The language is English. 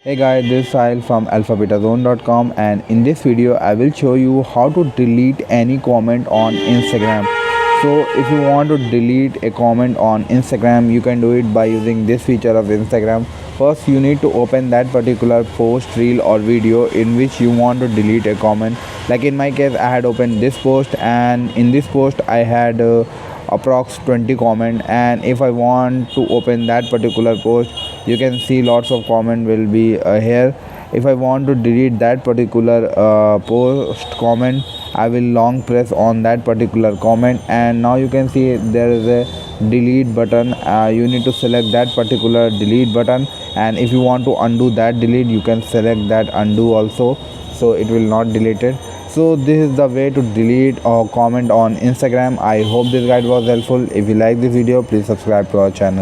Hey guys, this is Sahil from alphabetazone.com, and in this video I will show you how to delete any comment on Instagram. So if you want to delete a comment on Instagram, you can do it by using this feature of Instagram. First you need to open that particular post, reel or video in which you want to delete a comment. Like in my case, I had opened this post, and in this post I had approx 20 comment, and if I want to open that particular post, you can see lots of comment will be here. If I want to delete that particular post comment, I will long press on that particular comment, and now you can see there is a delete button. You need to select that particular delete button, and if you want to undo that delete, you can select that undo also, so it will not delete it. So this is the way to delete or comment on Instagram. I hope this guide was helpful. If you like this video, please subscribe to our channel.